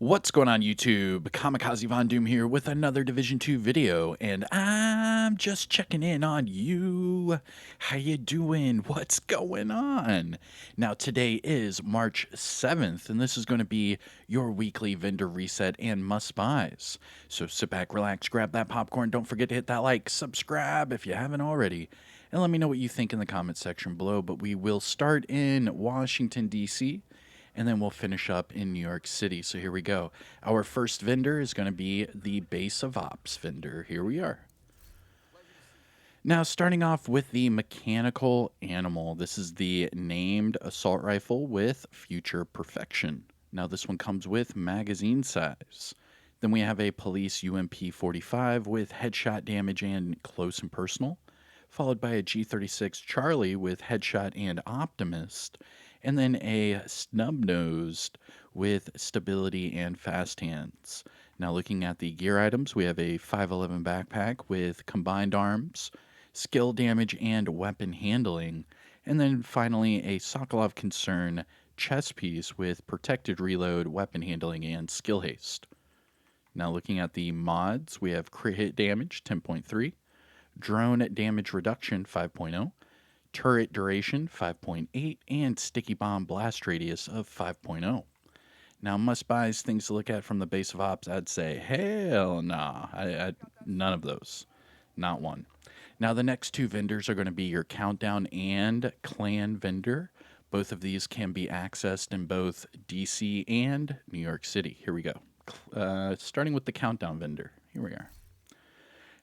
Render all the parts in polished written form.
What's going on YouTube? Kamikazevondoom here with another Division 2 video, and I'm just checking in on you. How you doing? What's going on? Now today is March 7th, and this is going to be your weekly vendor reset and must-buys. So sit back, relax, grab that popcorn, don't forget to hit that like, subscribe if you haven't already, and let me know what you think in the comment section below. But we will start in Washington, D.C., and then we'll finish up in New York City. So here we go. Our first vendor is going to be the Base of Ops vendor. Here we are. Now, starting off with the mechanical animal, this is the named assault rifle with future perfection. Now, this one comes with magazine size. Then we have a police UMP 45 with headshot damage and close and personal, followed by a G36 Charlie with headshot and optimist, and then a snub-nosed with stability and fast hands. Now, looking at the gear items, we have a 511 backpack with combined arms, skill damage, and weapon handling, and then finally a Sokolov Concern chest piece with protected reload, weapon handling, and skill haste. Now, looking at the mods, we have crit hit damage 10.3, drone damage reduction 5.0, turret duration 5.8, and sticky bomb blast radius of 5.0. Now, must buys, things to look at from the Base of Ops, I'd say hell nah. None of those. Not one. Now, the next two vendors are going to be your Countdown and Clan vendor. Both of these can be accessed in both DC and New York City. Here we go. Starting with the Countdown vendor. Here we are.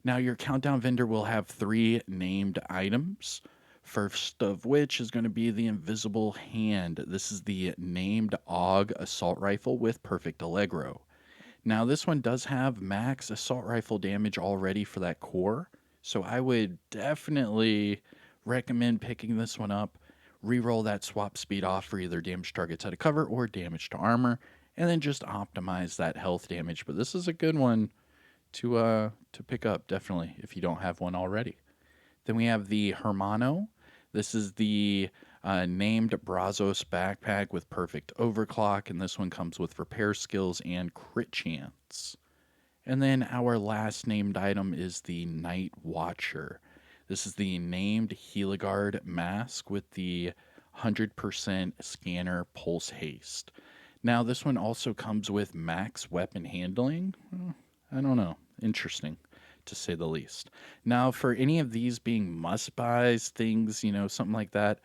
Now, your Countdown vendor will have three named items. First of which is going to be the Invisible Hand. This is the named AUG assault rifle with perfect Allegro. Now, this one does have max assault rifle damage already for that core, so I would definitely recommend picking this one up. Reroll that swap speed off for either damage targets out of cover or damage to armor, and then just optimize that health damage. But this is a good one to pick up, definitely, if you don't have one already. Then we have the Hermano. This is the named Brazos backpack with perfect overclock, and this one comes with repair skills and crit chance. And then our last named item is the Night Watcher. This is the named Heligard mask with the 100% scanner pulse haste. Now, this one also comes with max weapon handling. I don't know. Interesting, to say the least. Now, for any of these being must-buys, things, something like that,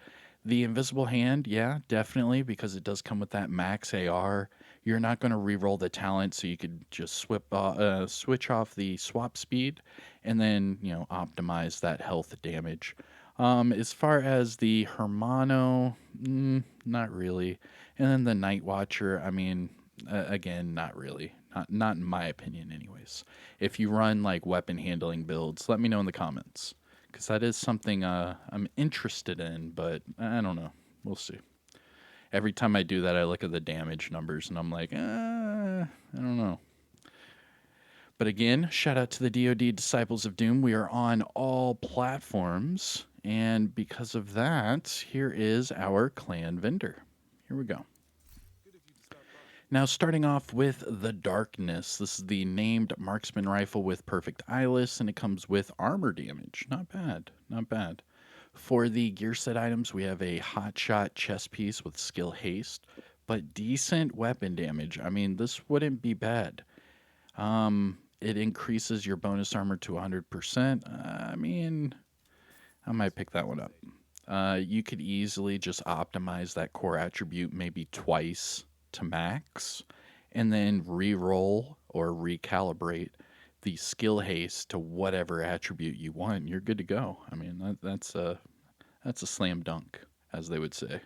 the Invisible Hand, yeah, definitely, because it does come with that max AR. You're not going to re-roll the talent, so you could just switch off the swap speed and then, optimize that health damage. As far as the Hermano, not really. And then the Night Watcher, I mean, again, not really. Not in my opinion, anyways. If you run like weapon handling builds, let me know in the comments, because that is something I'm interested in. But I don't know. We'll see. Every time I do that, I look at the damage numbers and I'm like, I don't know. But again, shout out to the DoD Disciples of Doom. We are on all platforms, and because of that, here is our clan vendor. Here we go. Now, starting off with the Darkness, this is the named marksman rifle with perfect eyeless, and it comes with armor damage. Not bad, not bad. For the gear set items, we have a hotshot chest piece with skill haste, but decent weapon damage. I mean, this wouldn't be bad. It increases your bonus armor to 100%. I mean, I might pick that one up. You could easily just optimize that core attribute maybe twice to max, and then re-roll or recalibrate the skill haste to whatever attribute you want. You're good to go. I mean, that's a slam dunk, as they would say.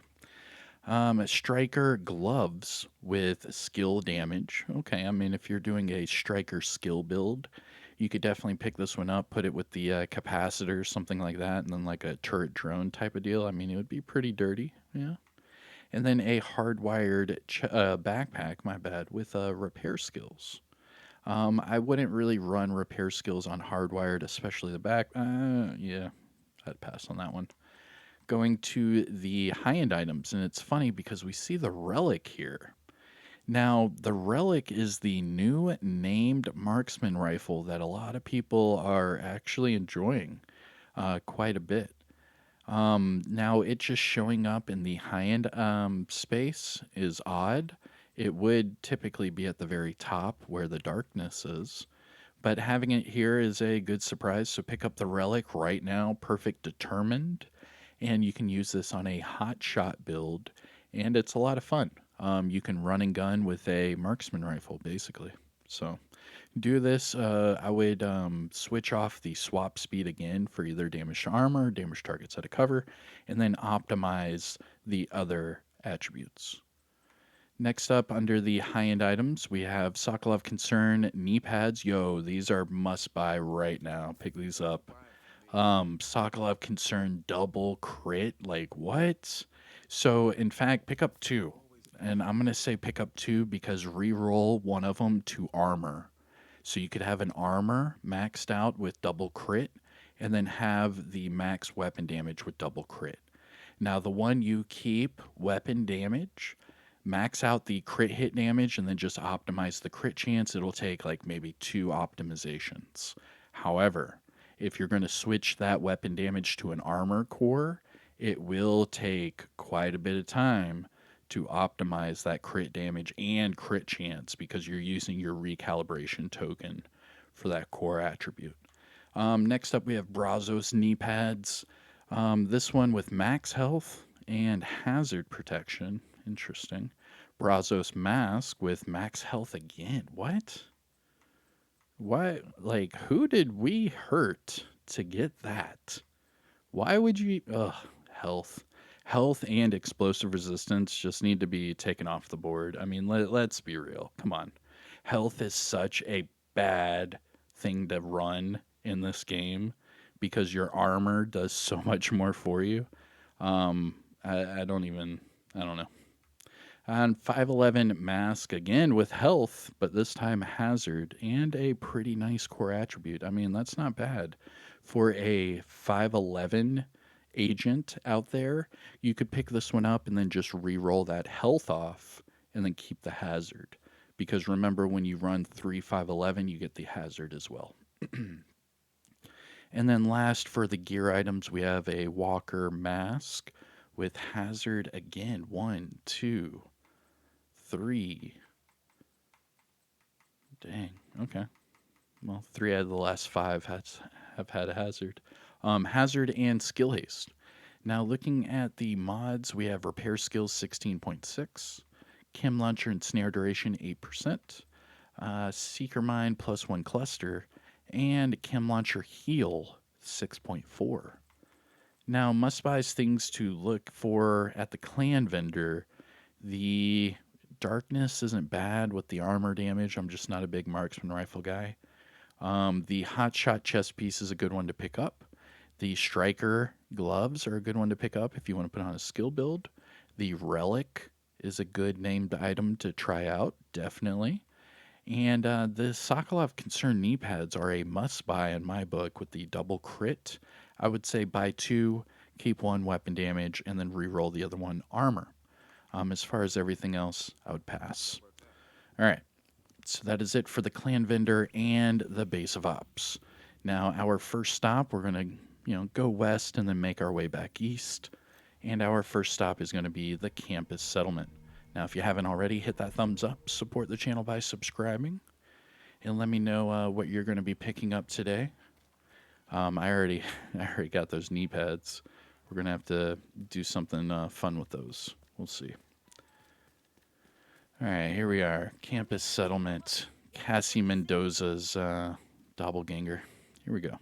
Striker gloves with skill damage. Okay, I mean, if you're doing a striker skill build, you could definitely pick this one up, put it with the capacitor, something like that, and then like a turret drone type of deal. I mean, it would be pretty dirty, yeah. And then a hardwired backpack, my bad, with repair skills. I wouldn't really run repair skills on hardwired, especially the back. Yeah, I'd pass on that one. Going to the high-end items, and it's funny because we see the relic here. Now, the Relic is the new named marksman rifle that a lot of people are actually enjoying quite a bit. Now, it just showing up in the high end space is odd. It would typically be at the very top where the darkness is, but having it here is a good surprise. So pick up the Relic right now, Perfect Determined, and you can use this on a hot shot build, and it's a lot of fun. You can run and gun with a marksman rifle, basically. So do this. I would switch off the swap speed again for either damage to armor, damage targets out of cover, and then optimize the other attributes. Next up, under the high-end items, we have Sokolov Concern knee pads. Yo, these are must-buy right now. Pick these up. Sokolov Concern double crit. Like, what? So, in fact, pick up two. And I'm going to say pick up two because reroll one of them to armor. So you could have an armor maxed out with double crit, and then have the max weapon damage with double crit. Now, the one you keep, weapon damage, max out the crit hit damage, and then just optimize the crit chance. It'll take like maybe two optimizations. However, if you're going to switch that weapon damage to an armor core, it will take quite a bit of time to optimize that crit damage and crit chance because you're using your recalibration token for that core attribute. Next up, we have Brazos knee pads. This one with max health and hazard protection. Interesting. Brazos mask with max health again. What? Why? Like, who did we hurt to get that? Why would you? Ugh, health. Health and explosive resistance just need to be taken off the board. I mean, let's be real. Come on. Health is such a bad thing to run in this game because your armor does so much more for you. I don't even, I don't know. On 511 mask again with health, but this time hazard and a pretty nice core attribute. I mean, that's not bad for a 511 agent out there. You could pick this one up and then just re-roll that health off and then keep the hazard. Because remember, when you run 3 511, you get the hazard as well. And then last for the gear items, we have a Walker mask with hazard again. 1, 2, 3. Dang. Okay. Well, 3 out of the last 5 have had a hazard. Hazard and skill haste. Now, looking at the mods, we have repair skills 16.6, chem launcher and snare duration 8%, seeker mine +1 cluster, and chem launcher heal 6.4. Now, must buys things to look for at the clan vendor. The darkness isn't bad with the armor damage. I'm just not a big marksman rifle guy. The hotshot chest piece is a good one to pick up. The striker gloves are a good one to pick up if you want to put on a skill build. The relic is a good named item to try out, definitely. And the Sokolov Concern knee pads are a must buy in my book with the double crit. I would say buy two, keep one weapon damage, and then re-roll the other one armor. As far as everything else, I would pass. All right, so that is it for the clan vendor and the base of ops. Now, our first stop, we're going to go west and then make our way back east. And our first stop is going to be the campus settlement. Now, if you haven't already, hit that thumbs up, support the channel by subscribing, and let me know what you're going to be picking up today. I already got those knee pads. We're going to have to do something fun with those. We'll see. All right, here we are. Campus settlement. Cassie Mendoza's doppelganger. Here we go.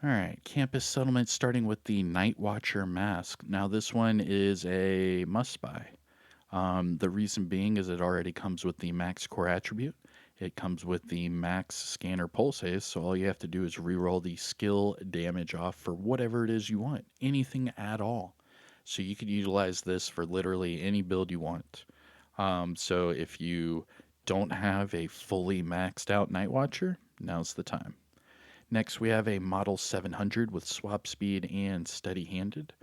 All right, campus settlement starting with the Night Watcher mask. Now, this one is a must-buy. The reason being is it already comes with the max core attribute. It comes with the max scanner pulse haste, so all you have to do is reroll the skill damage off for whatever it is you want, anything at all. So you could utilize this for literally any build you want. So if you don't have a fully maxed out Night Watcher, now's the time. Next, we have a Model 700 with swap speed and steady-handed,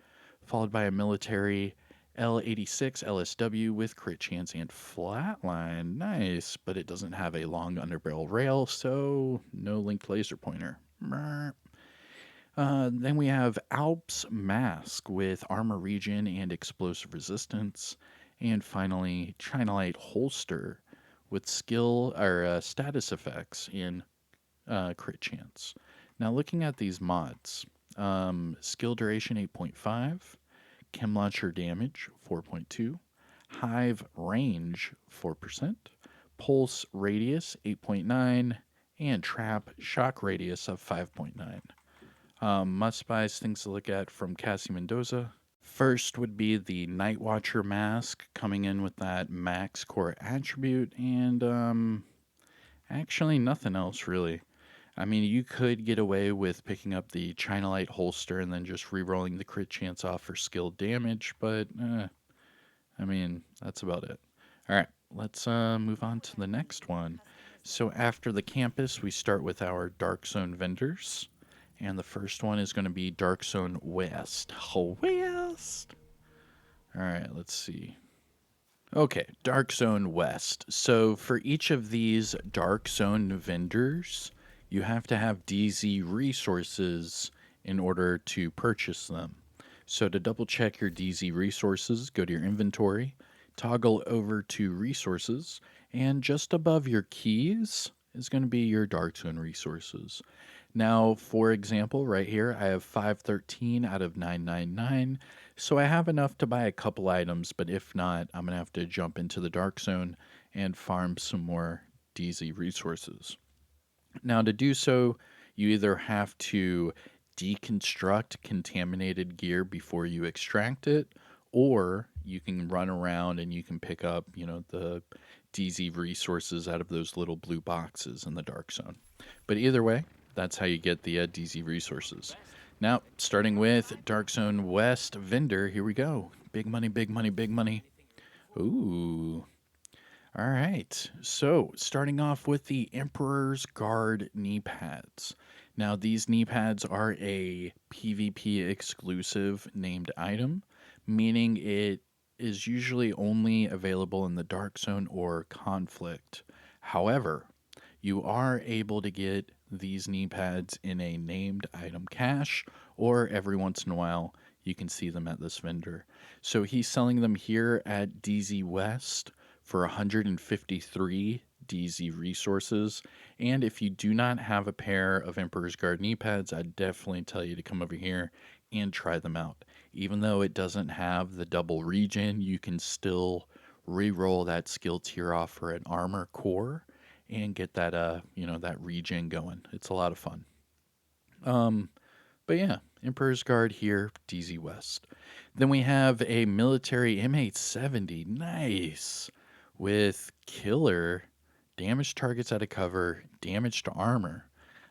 followed by a military L86 LSW with crit chance and flatline. Nice, but it doesn't have a long underbarrel rail, so no linked laser pointer. Then we have Alps Mask with armor regen and explosive resistance. And finally, China Light Holster with skill or status effects in crit chance. Now, looking at these mods, skill duration 8.5, chem launcher damage 4.2, hive range 4%, pulse radius 8.9, and trap shock radius of 5.9. Must buys things to look at from Cassie Mendoza. First would be the Night Watcher mask coming in with that max core attribute, and actually nothing else really. I mean, you could get away with picking up the China Light holster and then just re-rolling the crit chance off for skill damage, but I mean, that's about it. All right, let's move on to the next one. So after the campus, we start with our Dark Zone vendors. And the first one is going to be Dark Zone West. Oh, West! All right, let's see. Okay, Dark Zone West. So for each of these Dark Zone vendors, you have to have DZ resources in order to purchase them. So to double check your DZ resources, go to your inventory, toggle over to resources, and just above your keys is going to be your Dark Zone resources. Now, for example, right here, I have 513 out of 999, so I have enough to buy a couple items, but if not, I'm going to have to jump into the Dark Zone and farm some more DZ resources. Now, to do so, you either have to deconstruct contaminated gear before you extract it, or you can run around and you can pick up, the DZ resources out of those little blue boxes in the Dark Zone. But either way, that's how you get the DZ resources. Now, starting with Dark Zone West vendor, here we go. Big money, big money, big money. Ooh. All right. So, starting off with the Emperor's Guard knee pads. Now, these knee pads are a PvP exclusive named item, meaning it is usually only available in the Dark Zone or Conflict. However, you are able to get these knee pads in a named item cache, or every once in a while you can see them at this vendor. So he's selling them here at DZ West for 153 DZ resources. And if you do not have a pair of Emperor's Guard knee pads, I'd definitely tell you to come over here and try them out. Even though it doesn't have the double regen, you can still re-roll that skill tier off for an armor core and get that that regen going. It's a lot of fun. But yeah, Emperor's Guard here, DZ West. Then we have a military M870, nice, with killer, damage targets out of cover, damage to armor.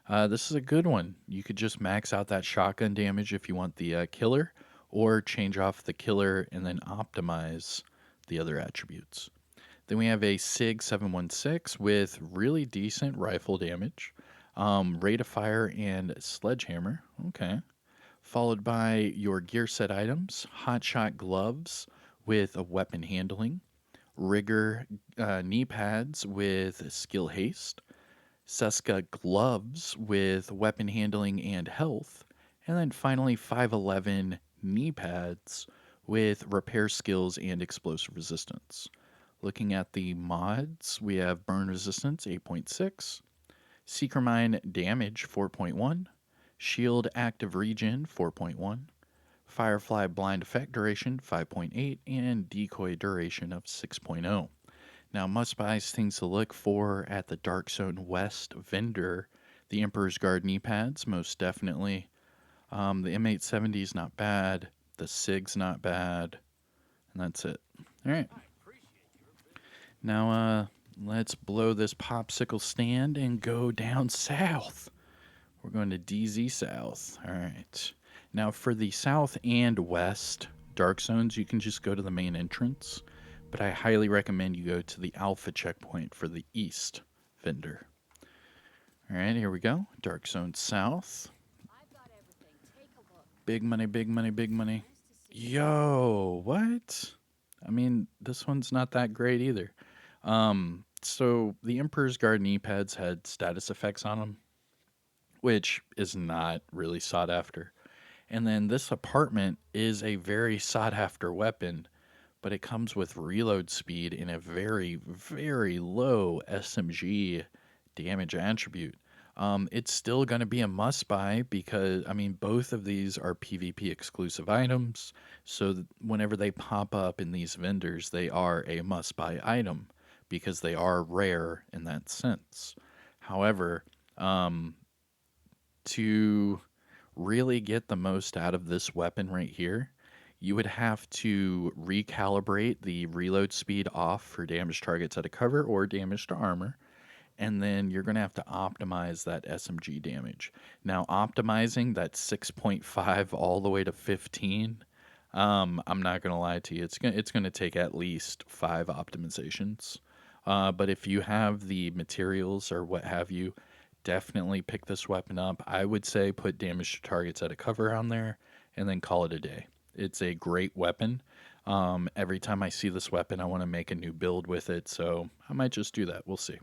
This is a good one. You could just max out that shotgun damage if you want the killer, or change off the killer and then optimize the other attributes. Then we have a SIG 716 with really decent rifle damage, rate of fire, and sledgehammer. Okay. Followed by your gear set items, hotshot gloves with a weapon handling, rigger knee pads with skill haste, Seska gloves with weapon handling and health, and then finally 511 knee pads with repair skills and explosive resistance. Looking at the mods, we have burn resistance 8.6, seeker mine damage 4.1, shield active regen 4.1, firefly blind effect duration 5.8, and decoy duration of 6.0. Now, must buys things to look for at the Dark Zone West vendor. The Emperor's Guard knee pads, most definitely. The M870 is not bad. The SIG's not bad. And that's it. All right. Now, let's blow this popsicle stand and go down south. We're going to DZ South. All right. Now, for the south and west Dark Zones, you can just go to the main entrance. But I highly recommend you go to the Alpha checkpoint for the east vendor. All right, here we go. Dark Zone South. Big money, big money, big money. Yo, what? I mean, this one's not that great either. So the Emperor's Guard knee pads had status effects on them, which is not really sought after. And then this apartment is a very sought after weapon, but it comes with reload speed and a very, very low SMG damage attribute. It's still going to be a must buy because, I mean, both of these are PvP exclusive items. So whenever they pop up in these vendors, they are a must buy item because they are rare in that sense. However, um, to really get the most out of this weapon right here, you would have to recalibrate the reload speed off for damaged targets at a cover or damage to armor, and then you're going to have to optimize that SMG damage. Now, optimizing that 6.5 all the way to 15, I'm not going to lie to you, it's going to take at least 5 optimizations. But if you have the materials or what have you, definitely pick this weapon up. I would say put damage to targets at a cover on there and then call it a day. It's a great weapon. Every time I see this weapon, I want to make a new build with it, so I might just do that. We'll see.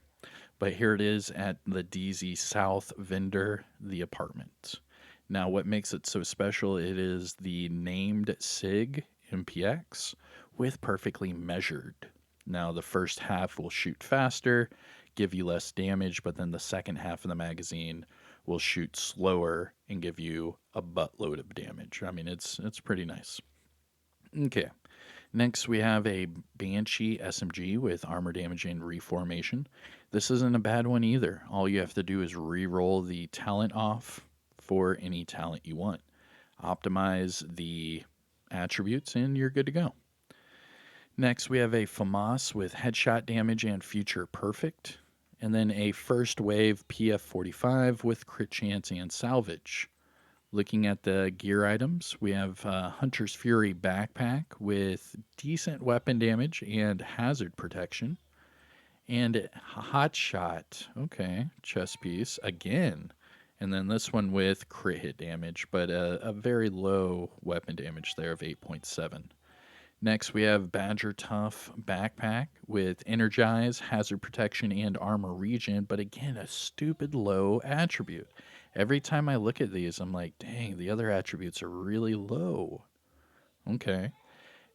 But here it is at the DZ South vendor, the apartment. Now, what makes it so special? It is the named SIG MPX with perfectly measured. Now, the first half will shoot faster, give you less damage, but then the second half of the magazine will shoot slower and give you a buttload of damage. I mean, it's pretty nice. Okay. Next, we have a Banshee SMG with armor damage and reformation. This isn't a bad one either. All you have to do is re-roll the talent off for any talent you want. Optimize the attributes, and you're good to go. Next, we have a FAMAS with headshot damage and future perfect. And then a first wave PF45 with crit chance and salvage. Looking at the gear items, we have Hunter's Fury backpack with decent weapon damage and hazard protection. And Hot Shot, okay, chest piece again. And then this one with crit hit damage, but a very low weapon damage there of 8.7. Next, we have Badger Tough backpack with Energize, Hazard Protection, and Armor Regen, but again, a stupid low attribute. Every time I look at these, I'm like, dang, the other attributes are really low. Okay.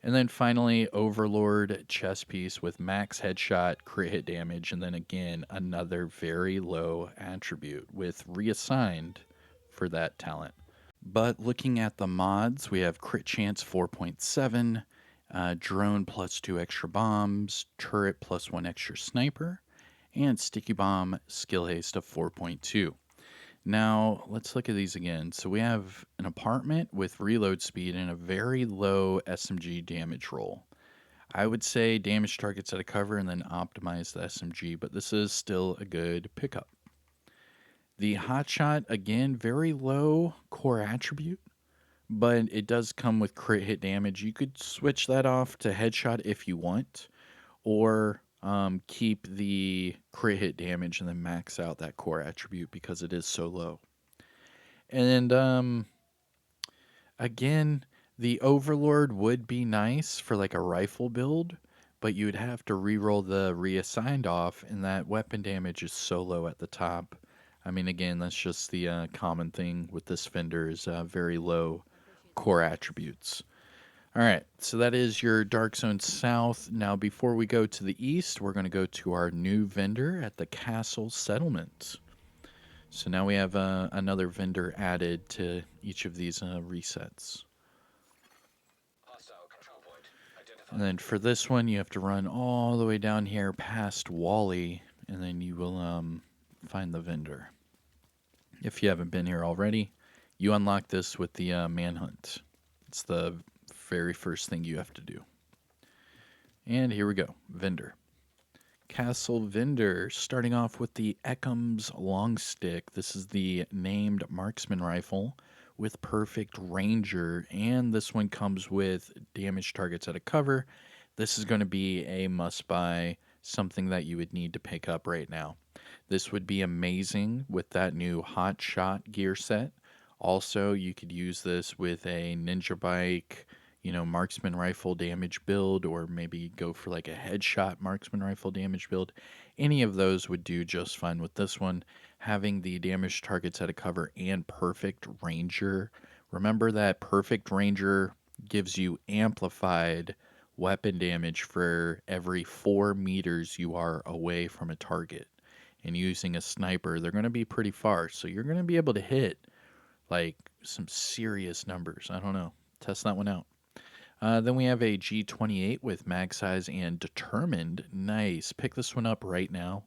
And then finally, Overlord chest piece with max headshot, crit hit damage, and then again, another very low attribute with reassigned for that talent. But looking at the mods, we have crit chance 4.7, drone plus 2 extra bombs, turret plus 1 extra sniper, and sticky bomb skill haste of 4.2. Now, let's look at these again. So we have an apartment with reload speed and a very low SMG damage roll. I would say damage targets at a cover and then optimize the SMG, but this is still a good pickup. The hotshot, again, very low core attribute, but it does come with crit hit damage. You could switch that off to headshot if you want, or keep the crit hit damage and then max out that core attribute because it is so low. And again, the Overlord would be nice for like a rifle build, but you would have to re-roll the reassigned off, and that weapon damage is so low at the top. I mean, again, that's just the common thing with this vendor is very low core attributes. All right, so that is your Dark Zone South. Now, before we go to the east, we're going to go to our new vendor at the Castle Settlement. So now we have another vendor added to each of these resets. And then for this one, you have to run all the way down here past Wally, and then you will find the vendor. If you haven't been here already, you unlock this with the manhunt. It's the very first thing you have to do. And here we go, vendor. Castle vendor, starting off with the Eckham's long stick. This is the named marksman rifle with perfect ranger, and this one comes with damage targets at a cover. This is going to be a must buy, something that you would need to pick up right now. This would be amazing with that new hot shot gear set. Also, you could use this with a ninja bike, marksman rifle damage build, or maybe go for like a headshot marksman rifle damage build. Any of those would do just fine with this one. Having the damage targets out of cover and perfect ranger. Remember that perfect ranger gives you amplified weapon damage for every 4 meters you are away from a target. And using a sniper, they're going to be pretty far, so you're going to be able to hit like some serious numbers. I don't know. Test that one out. Then we have a G28 with mag size and determined. Nice. Pick this one up right now.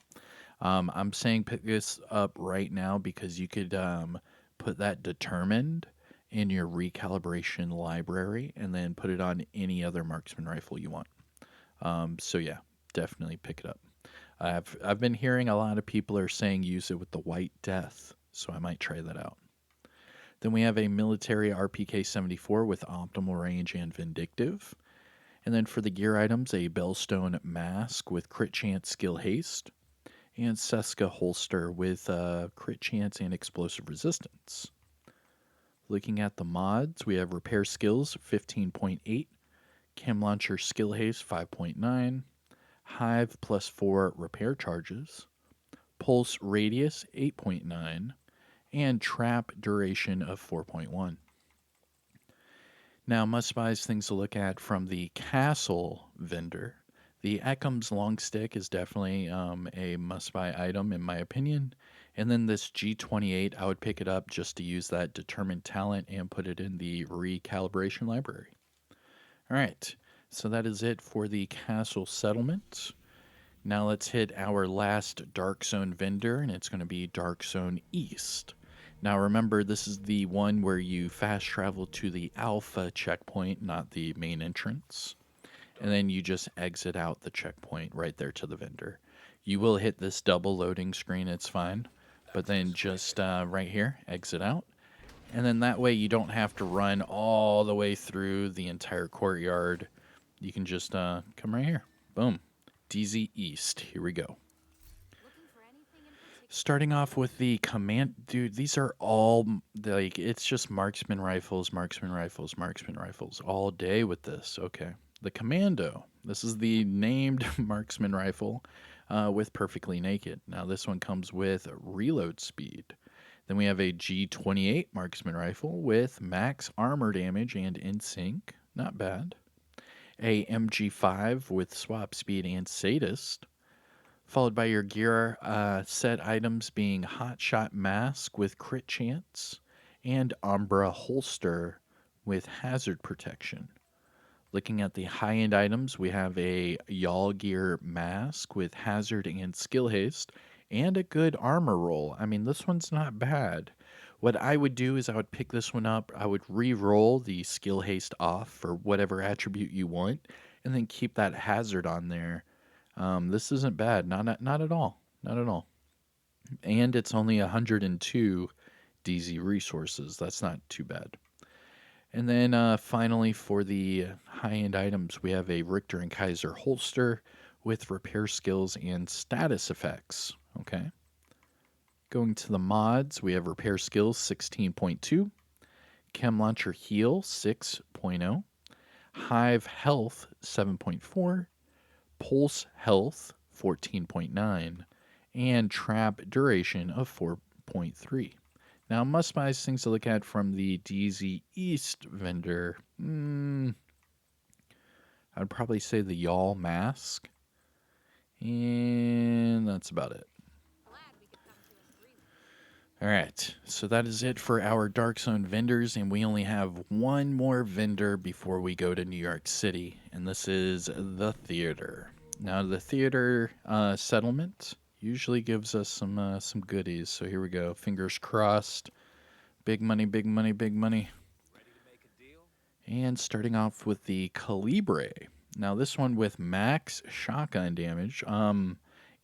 I'm saying pick this up right now because you could put that determined in your recalibration library and then put it on any other marksman rifle you want. So yeah, definitely pick it up. I've been hearing a lot of people are saying use it with the White Death, so I might try that out. Then we have a military RPK 74 with optimal range and vindictive. And then for the gear items, a Bellstone mask with crit chance, skill haste, and Seska holster with crit chance and explosive resistance. Looking at the mods, we have repair skills 15.8, chem launcher skill haste 5.9, hive +4 repair charges, pulse radius 8.9, and trap duration of 4.1. Now, must-buys things to look at from the castle vendor. The Eckham's long stick is definitely a must-buy item in my opinion. And then this G28, I would pick it up just to use that determined talent and put it in the recalibration library. All right, so that is it for the castle settlement. Now let's hit our last Dark Zone vendor, and it's going to be Dark Zone East. Now remember, this is the one where you fast travel to the Alpha checkpoint, not the main entrance. And then you just exit out the checkpoint right there to the vendor. You will hit this double loading screen, it's fine. But then just right here, exit out. And then that way you don't have to run all the way through the entire courtyard. You can just come right here. Boom. DZ East. Here we go. Starting off with the command, dude, these are all, like, it's just marksman rifles, marksman rifles, marksman rifles all day with this. Okay. The commando. This is the named marksman rifle with perfectly naked. Now, this one comes with reload speed. Then we have a G28 marksman rifle with max armor damage and in sync. Not bad. A MG5 with swap speed and sadist. Followed by your gear set items being Hotshot Mask with crit chance and Umbra Holster with hazard protection. Looking at the high-end items, we have a Y'all Gear Mask with hazard and skill haste and a good armor roll. I mean, this one's not bad. What I would do is I would pick this one up, I would re-roll the skill haste off for whatever attribute you want, and then keep that hazard on there. This isn't bad, not at all, not at all. And it's only 102 DZ resources. That's not too bad. And then finally, for the high-end items, we have a Richter and Kaiser holster with repair skills and status effects. Okay. Going to the mods, we have repair skills 16.2, chem launcher heal 6.0, hive health 7.4, pulse health 14.9, and trap duration of 4.3. Now, must-buys things to look at from the DZ East vendor. I'd probably say the Y'all mask, and that's about it. All right, so that is it for our Dark Zone vendors, and we only have one more vendor before we go to New York City, and this is the theater. Now, the theater settlement usually gives us some goodies, so here we go. Fingers crossed. Big money, big money, big money. And starting off with the Calibre. Now, this one with max shotgun damage.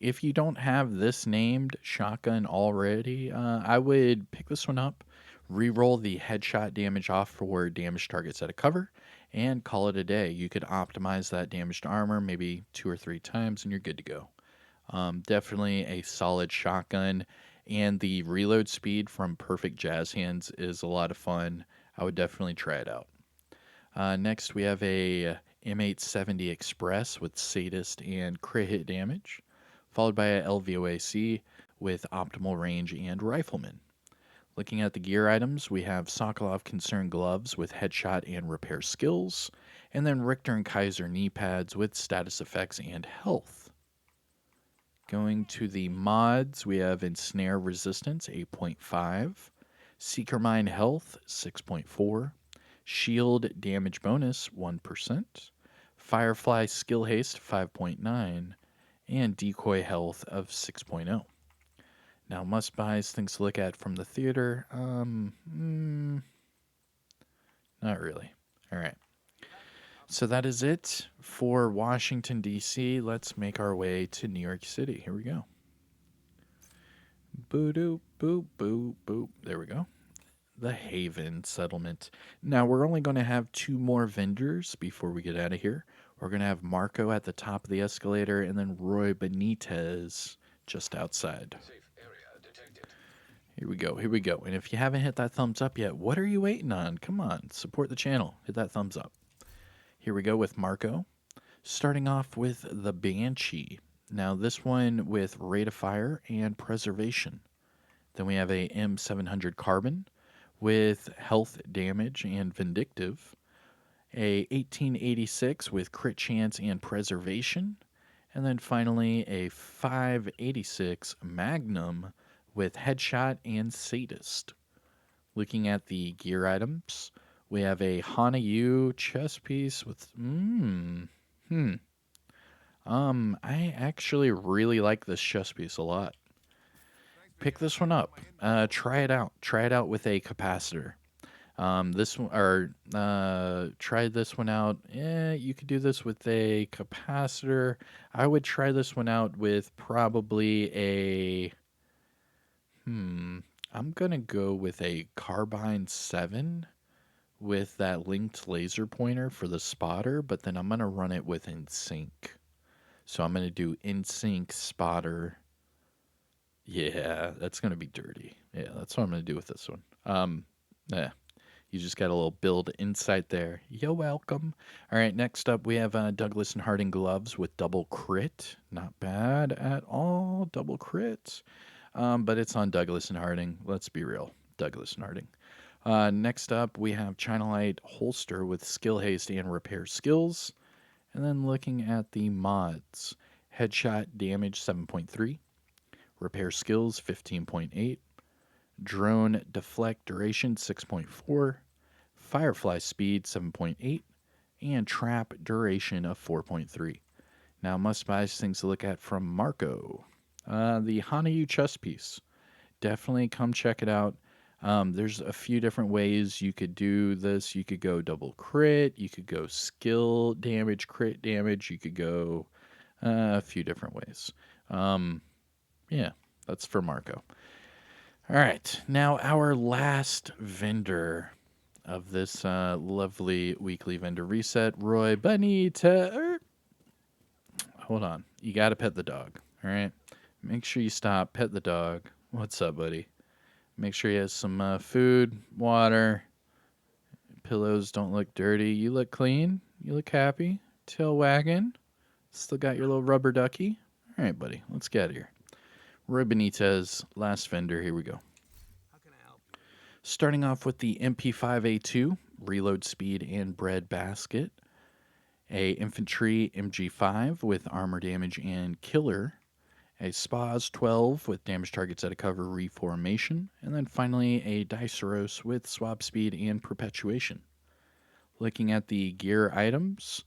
If you don't have this named shotgun already, I would pick this one up, re-roll the headshot damage off for damage targets out of cover, and call it a day. You could optimize that damaged armor maybe 2 or 3 times, and you're good to go. Definitely a solid shotgun, and the reload speed from Perfect Jazz Hands is a lot of fun. I would definitely try it out. Next, we have a M870 Express with Sadist and crit hit damage, followed by a LVOAC with optimal range and rifleman. Looking at the gear items, we have Sokolov Concern gloves with headshot and repair skills, and then Richter and Kaiser knee pads with status effects and health. Going to the mods, we have Ensnare Resistance 8.5, Seeker Mine Health 6.4, Shield Damage Bonus 1%, Firefly Skill Haste 5.9, and Decoy Health of 6.0. Now, must buys, things to look at from the theater. Not really. All right. So that is it for Washington, D.C. Let's make our way to New York City. Here we go. Boo-doo, boo, boo, boo. There we go. The Haven Settlement. Now, we're only going to have 2 more vendors before we get out of here. We're going to have Marco at the top of the escalator and then Roy Benitez just outside. Here we go, here we go. And if you haven't hit that thumbs up yet, what are you waiting on? Come on, support the channel. Hit that thumbs up. Here we go with Marco. Starting off with the Banshee. Now this one with rate of fire and preservation. Then we have a M700 Carbon with health damage and vindictive. A 1886 with crit chance and preservation. And then finally a 586 Magnum with headshot and sadist. Looking at the gear items, we have a Hana-Yu chest piece with I actually really like this chest piece a lot. Pick this one up. Try it out. Try it out with a capacitor. This one, or try this one out. You could do this with a capacitor. I would try this one out with probably a I'm gonna go with a Carbine 7 with that linked laser pointer for the spotter, but then I'm gonna run it with InSync. So I'm gonna do InSync spotter. Yeah, that's gonna be dirty. Yeah, that's what I'm gonna do with this one. Yeah, you just got a little build insight there. You're welcome. All right, next up we have Douglas and Harding gloves with double crit. Not bad at all, double crit. But it's on Douglas and Harding. Let's be real, Douglas and Harding. Next up, we have China Light holster with skill haste and repair skills. And then looking at the mods, headshot damage 7.3, repair skills 15.8, drone deflect duration 6.4, firefly speed 7.8, and trap duration of 4.3. Now, must buys, things to look at from Marco. The Hana-Yu chest piece. Definitely come check it out. There's a few different ways you could do this. You could go double crit. You could go skill damage, crit damage. You could go a few different ways. Yeah, that's for Marco. All right. Now, our last vendor of this lovely weekly vendor reset, Roy Benitez. Hold on. You got to pet the dog. All right. Make sure you stop, pet the dog. What's up, buddy? Make sure he has some food, water, pillows don't look dirty. You look clean. You look happy. Tail wagging. Still got your little rubber ducky. All right, buddy. Let's get out of here. Roy Benitez, last vendor. Here we go. How can I help you? Starting off with the MP5A2, reload speed and bread basket. A infantry MG5 with armor damage and killer. A SPAS 12 with damage targets at a cover reformation, and then finally a Diceros with swap speed and perpetuation. Looking at the gear items,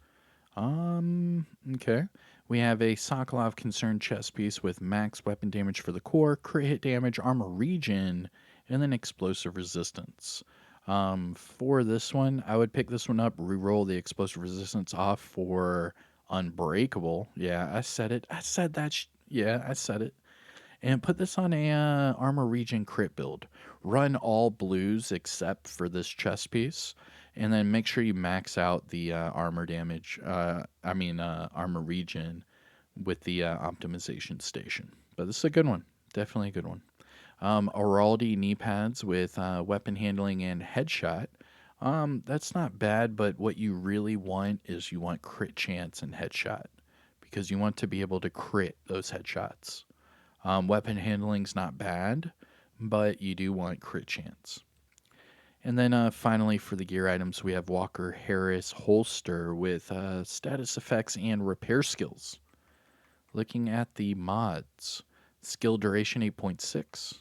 okay. We have a Sokolov Concern chest piece with max weapon damage for the core, crit hit damage, armor regen, and then explosive resistance. For this one, I would pick this one up, reroll the explosive resistance off for Unbreakable. Yeah, I said it. I said that. Yeah, I said it. And put this on a armor regen crit build. Run all blues except for this chest piece, and then make sure you max out the armor damage. Armor regen with the optimization station. But this is a good one. Definitely a good one. Oraldi knee pads with weapon handling and headshot. That's not bad, but what you really want is you want crit chance and headshot because you want to be able to crit those headshots. Weapon handling's not bad, but you do want crit chance. And then finally, for the gear items, we have Walker Harris holster with status effects and repair skills. Looking at the mods, skill duration 8.6,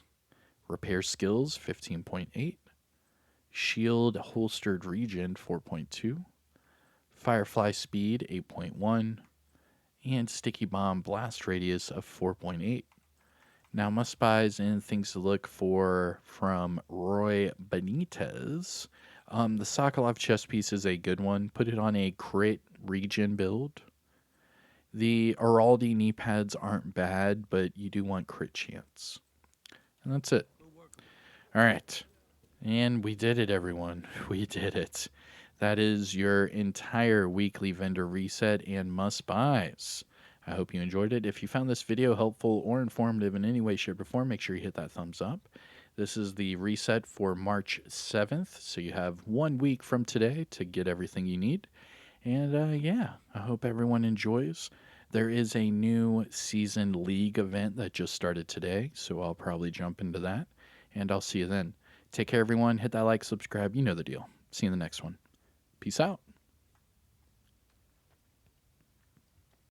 repair skills 15.8, shield holstered regen 4.2, firefly speed 8.1, and sticky bomb blast radius of 4.8. Now, must buys and things to look for from Roy Benitez. The Sokolov chest piece is a good one. Put it on a crit regen build. The Araldi knee pads aren't bad, but you do want crit chance. And that's it. All right. And we did it, everyone. We did it. That is your entire weekly vendor reset and must buys. I hope you enjoyed it. If you found this video helpful or informative in any way, shape, or form, make sure you hit that thumbs up. This is the reset for March 7th, so you have 1 week from today to get everything you need. And yeah, I hope everyone enjoys. There is a new season league event that just started today, so I'll probably jump into that. And I'll see you then. Take care, everyone. Hit that like, subscribe. You know the deal. See you in the next one. Peace out.